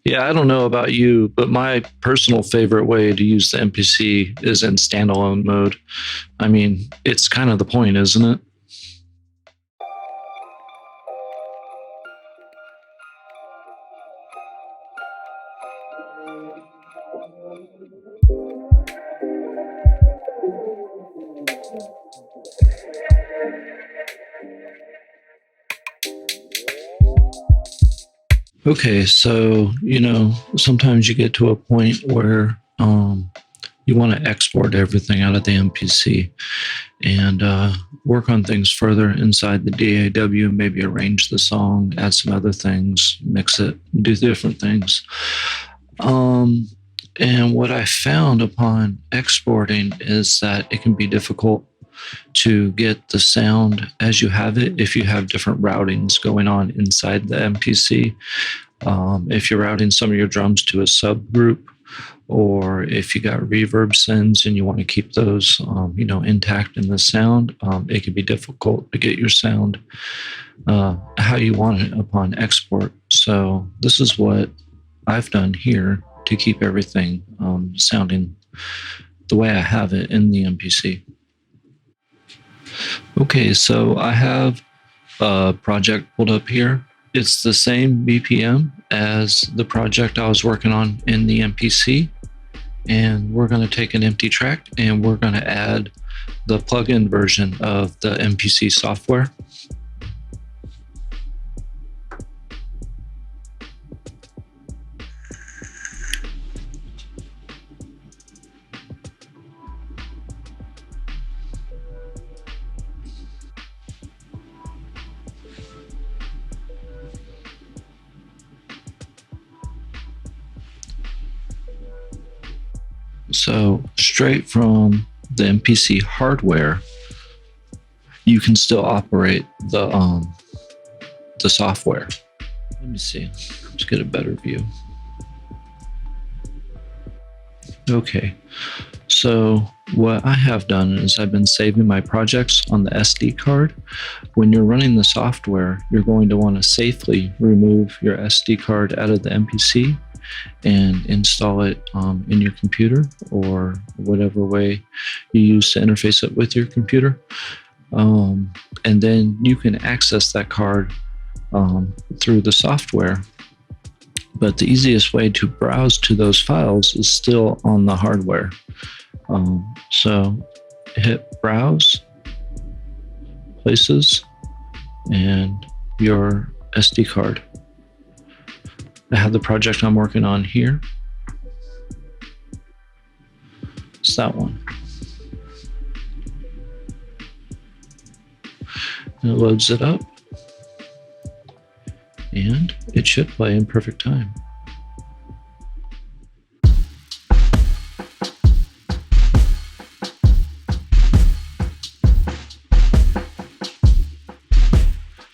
Yeah, I don't know about you, but my personal favorite way to use the MPC is in standalone mode. I mean, it's kind of the point, isn't it? Okay, so, sometimes you get to a point where you want to export everything out of the MPC and work on things further inside the D.A.W, maybe arrange the song, add some other things, mix it, do different things. And what I found upon exporting is that it can be difficult to get the sound as you have it if you have different routings going on inside the MPC. If you're routing some of your drums to a subgroup, or if you got reverb sends and you want to keep those, intact in the sound, it can be difficult to get your sound how you want it upon export. So this is what I've done here to keep everything sounding the way I have it in the MPC. Okay, so I have a project pulled up here. It's the same BPM as the project I was working on in the MPC. And we're going to take an empty track and we're going to add the plugin version of the MPC software. So straight from the MPC hardware, you can still operate the software. Let me see. Let's get a better view. Okay. So what I have done is I've been saving my projects on the SD card. When you're running the software, you're going to want to safely remove your SD card out of the MPC and install it in your computer or whatever way you use to interface it with your computer. And then you can access that card through the software. But the easiest way to browse to those files is still on the hardware. So hit Browse, Places, and your SD card. I have the project I'm working on here. It's that one. And it loads it up. And it should play in perfect time.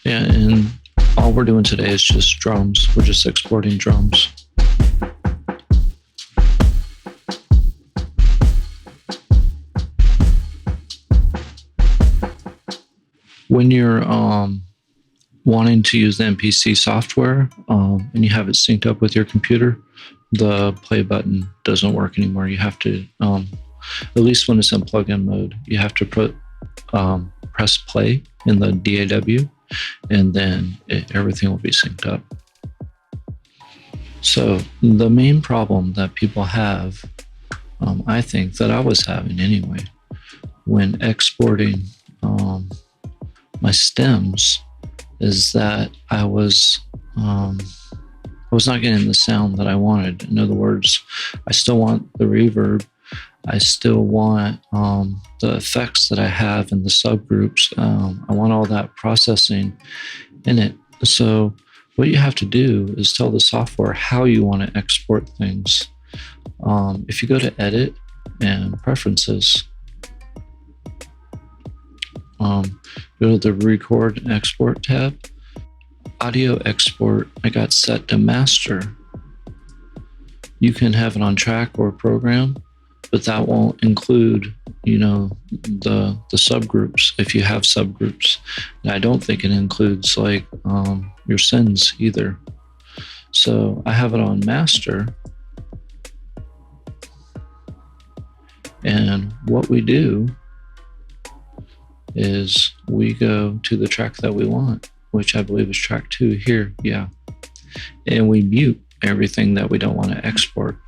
Yeah, and all we're doing today is just drums. We're just exporting drums. When you're wanting to use the MPC software and you have it synced up with your computer, the play button doesn't work anymore. You have to, at least when it's in plugin mode, you have to press play in the D.A.W, and then everything will be synced up. So the main problem that people have, I think that I was having anyway, when exporting my stems, is that I was not getting the sound that I wanted. In other words, I still want the reverb. I still want the effects that I have in the subgroups. I want all that processing in it. So what you have to do is tell the software how you want to export things. If you go to Edit and Preferences, go to the Record and Export tab. Audio export, I got set to master. You can have it on track or program, but that won't include, the subgroups if you have subgroups. And I don't think it includes like your sends either. So I have it on master. And what we do is we go to the track that we want, which I believe is track 2 here. Yeah. And we mute everything that we don't want to export.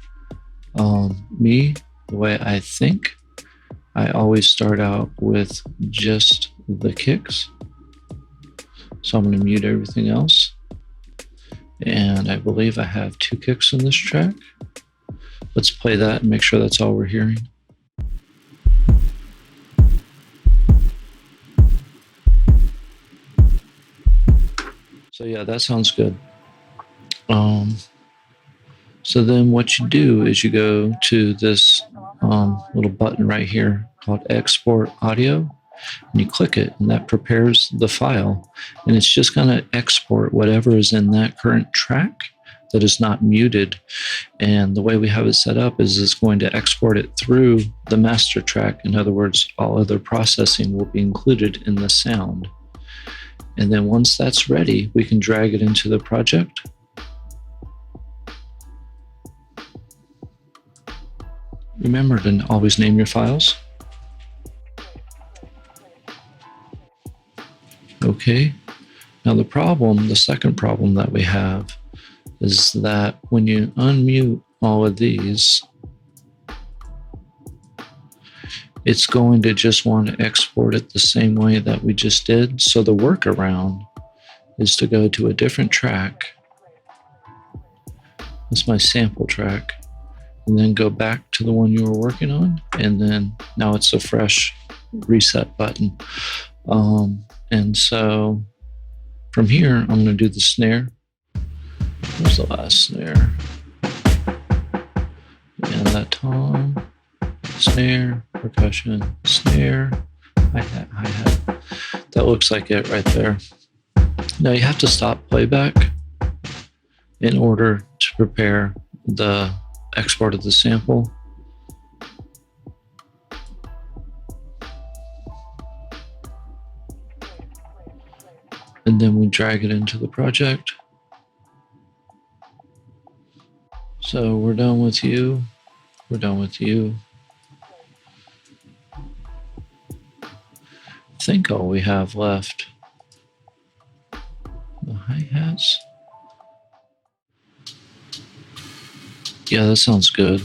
The way I think, I always start out with just the kicks. So I'm going to mute everything else. And I believe I have 2 kicks in this track. Let's play that and make sure that's all we're hearing. So yeah, that sounds good. So then what you do is you go to this little button right here called Export Audio, and you click it, and that prepares the file. And it's just going to export whatever is in that current track that is not muted. And the way we have it set up is it's going to export it through the master track. In other words, all other processing will be included in the sound. And then once that's ready, we can drag it into the project. Remember to always name your files. Okay. Now the second problem that we have is that when you unmute all of these, it's going to just want to export it the same way that we just did. So the workaround is to go to a different track. That's my sample track. And then go back to the one you were working on. And then now it's a fresh reset button. And so from here, I'm going to do the snare. Where's the last snare? And that tom, snare, percussion, snare, hi-hat, hi-hat. That looks like it right there. Now you have to stop playback in order to prepare the export of the sample. And then we drag it into the project. So we're done with you. We're done with you. I think all we have left, the hi-hats. Yeah, that sounds good.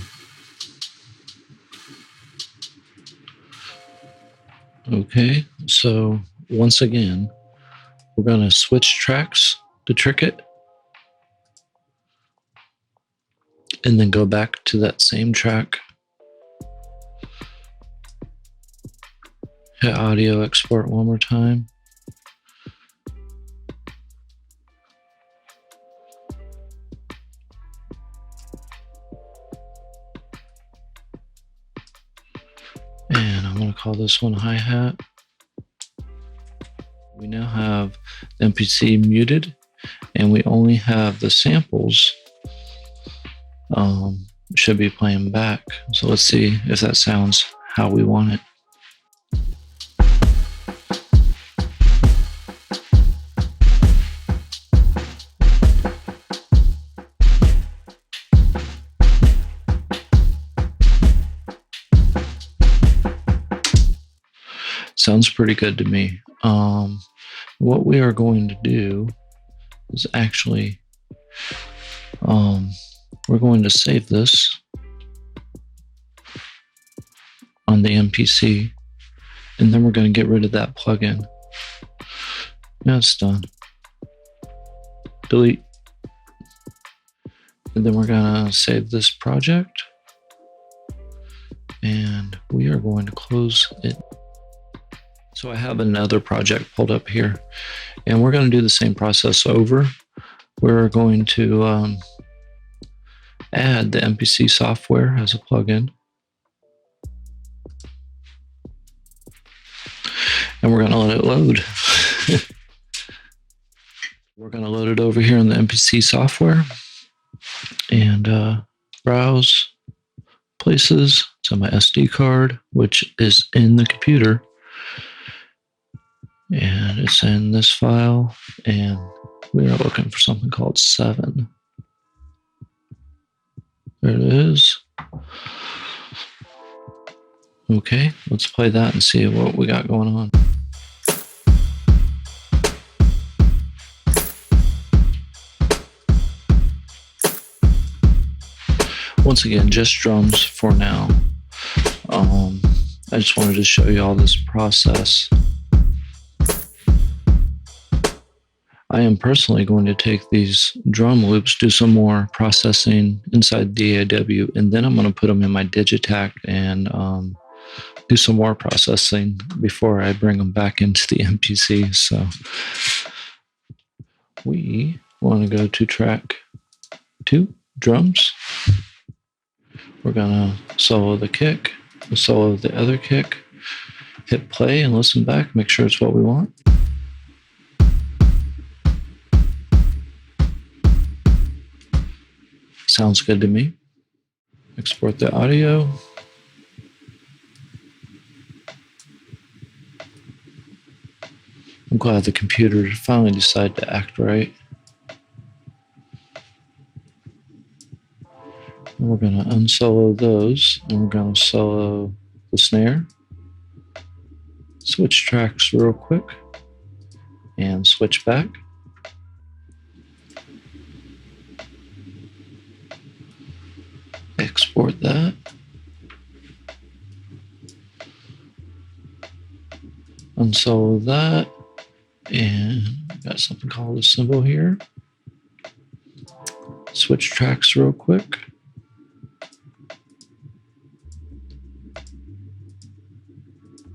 Okay, so once again, we're going to switch tracks to trick it. And then go back to that same track. Hit audio export one more time. And I'm going to call this one hi-hat. We now have the MPC muted, and we only have the samples should be playing back. So let's see if that sounds how we want it. Sounds pretty good to me. What we are going to do is actually we're going to save this on the MPC, and then we're going to get rid of that plugin. Now it's done. Delete. And then we're going to save this project, and we are going to close it. So I have another project pulled up here, and we're going to do the same process over. We're going to add the MPC software as a plugin. And we're going to let it load. We're going to load it over here in the MPC software and browse places. It's on my SD card, which is in the computer. And it's in this file. And we are looking for something called 7. There it is. Okay, let's play that and see what we got going on. Once again, just drums for now. I just wanted to show you all this process. I am personally going to take these drum loops, do some more processing inside D.A.W, and then I'm going to put them in my Digitac and do some more processing before I bring them back into the MPC. So we want to go to track 2, drums. We're going to solo the kick, solo the other kick, hit play and listen back, make sure it's what we want. Sounds good to me. Export the audio. I'm glad the computer finally decided to act right. And we're going to unsolo those, and we're going to solo the snare. Switch tracks real quick, and switch back. Export that. Unsolo that, and got something called a symbol here. Switch tracks real quick.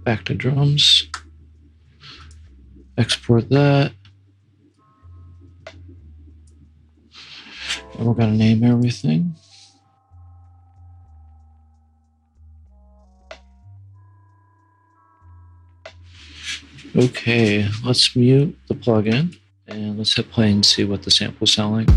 Back to drums. Export that. And we're going to name everything. Okay, let's mute the plugin and let's hit play and see what the samples sound like.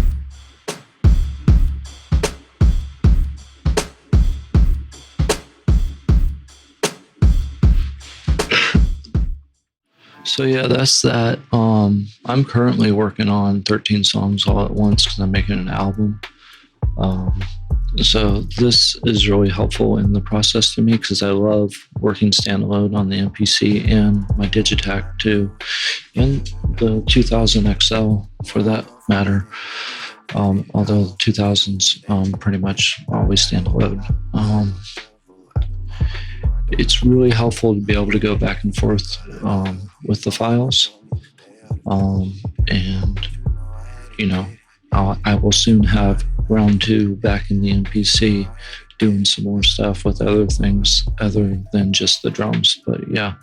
So yeah, that's that. I'm currently working on 13 songs all at once because I'm making an album. So this is really helpful in the process to me because I love working standalone on the MPC and my Digitac too, and the 2000 XL for that matter. Although the 2000s pretty much always standalone. It's really helpful to be able to go back and forth with the files. And, you know, I will soon have round 2 back in the MPC doing some more stuff with other things other than just the drums. But yeah,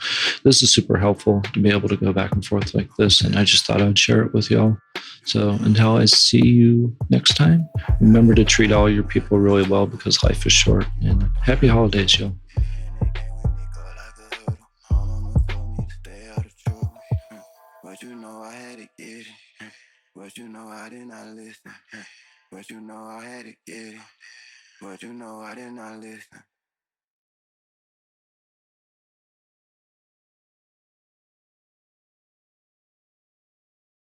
this is super helpful to be able to go back and forth like this. And I just thought I'd share it with y'all. So until I see you next time, remember to treat all your people really well because life is short. And happy holidays, y'all. But you know I had to get it. But you know I did not listen. But you know I had to get it. But you know I did not listen.